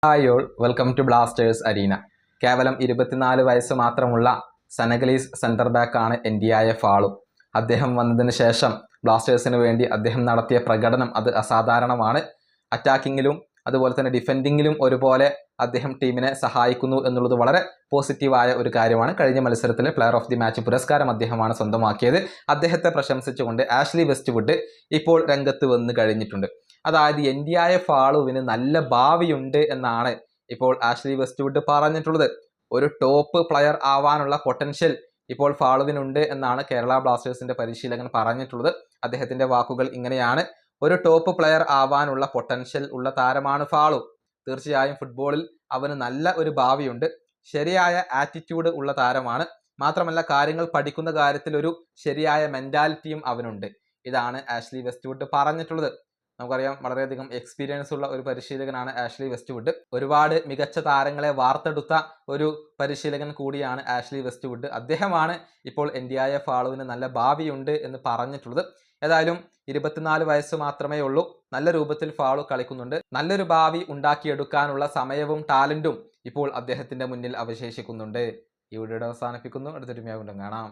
Hi all, welcome to blasters arena. കേവലം 24 വയസ്സ് മാത്രമുള്ള സെനഗലീസ് സെൻറ്റർ ബാക്കാണ് NDI ഫാളു. അദ്ദേഹം വന്നതിന് ശേഷം ബ്ലാസ്റ്റേഴ്സിന് വേണ്ടി അദ്ദേഹം നടത്തിയ പ്രകടനം അത് അസാധാരണമാണ്. അറ്റാക്കിങ്ങിലും അതുപോലെ തന്നെ ഡിഫെൻഡിങ്ങിലും ഒരുപോലെ അദ്ദേഹം ടീമിനെ സഹായിക്കുന്നു എന്നുള്ളത് വളരെ പോസിറ്റീവായ ഒരു കാര്യമാണ്. കഴിഞ്ഞ മത്സരത്തിലെ പ്ലെയർ ഓഫ് ദി മാച്ച് പുരസ്കാരം അദ്ദേഹമാണ് സ്വന്തമാക്കിയത്. അദ്ദേഹത്തെ പ്രശംസിച്ചുകൊണ്ട് ആഷ്ലി വെസ്റ്റ്വുഡ് ഇപ്പോൾ രംഗത്ത് വന്ന് കഴിഞ്ഞിട്ടുണ്ട്. അതായത് NDI ഫാളുവിന് നല്ല ഭാവിയുണ്ട് എന്നാണ് ഇപ്പോൾ ആഷ്ലി വെസ്റ്റ്വുഡ് പറഞ്ഞിട്ടുള്ളത്. ഒരു ടോപ്പ് പ്ലെയർ ആവാനുള്ള പൊട്ടൻഷ്യൽ ഇപ്പോൾ ഫാളുവിനുണ്ട് എന്നാണ് കേരള ബ്ലാസ്റ്റേഴ്സിന്റെ പരിശീലകൻ പറഞ്ഞിട്ടുള്ളത്. അദ്ദേഹത്തിന്റെ വാക്കുകൾ ഇങ്ങനെയാണ്: ഒരു ടോപ്പ് പ്ലെയർ ആവാനുള്ള പൊട്ടൻഷ്യൽ ഉള്ള താരമാണ് ഫാളു. തീർച്ചയായും ഫുട്ബോളിൽ അവന് നല്ല ഒരു ഭാവിയുണ്ട്. ശരിയായ ആറ്റിറ്റ്യൂഡ് ഉള്ള താരമാണ്. മാത്രമല്ല കാര്യങ്ങൾ പഠിക്കുന്ന കാര്യത്തിൽ ഒരു ശരിയായ മെന്റാലിറ്റിയും അവനുണ്ട്. ഇതാണ് ആഷ്ലി വെസ്റ്റ്വുഡ് പറഞ്ഞിട്ടുള്ളത്. നമുക്കറിയാം, വളരെയധികം എക്സ്പീരിയൻസ് ഉള്ള ഒരു പരിശീലകനാണ് ആഷ്ലി വെസ്റ്റ്വുഡ്. ഒരുപാട് മികച്ച താരങ്ങളെ വാർത്തെടുത്ത ഒരു പരിശീലകൻ കൂടിയാണ് ആഷ്ലി വെസ്റ്റ്വുഡ്. അദ്ദേഹമാണ് ഇപ്പോൾ NDI ഫാളുവിന് നല്ല ഭാവിയുണ്ട് എന്ന് പറഞ്ഞിട്ടുള്ളത്. ഏതായാലും 24 വയസ്സ് മാത്രമേ ഉള്ളൂ. നല്ല രൂപത്തിൽ ഫാളു കളിക്കുന്നുണ്ട്. നല്ലൊരു ഭാവി ഉണ്ടാക്കിയെടുക്കാനുള്ള സമയവും ടാലന്റും ഇപ്പോൾ അദ്ദേഹത്തിന്റെ മുന്നിൽ അവശേഷിക്കുന്നുണ്ട്. ഈ വീഡിയോ അവസാനിപ്പിക്കുന്നു. അടുത്തൊരു വീഡിയോ കാണാം.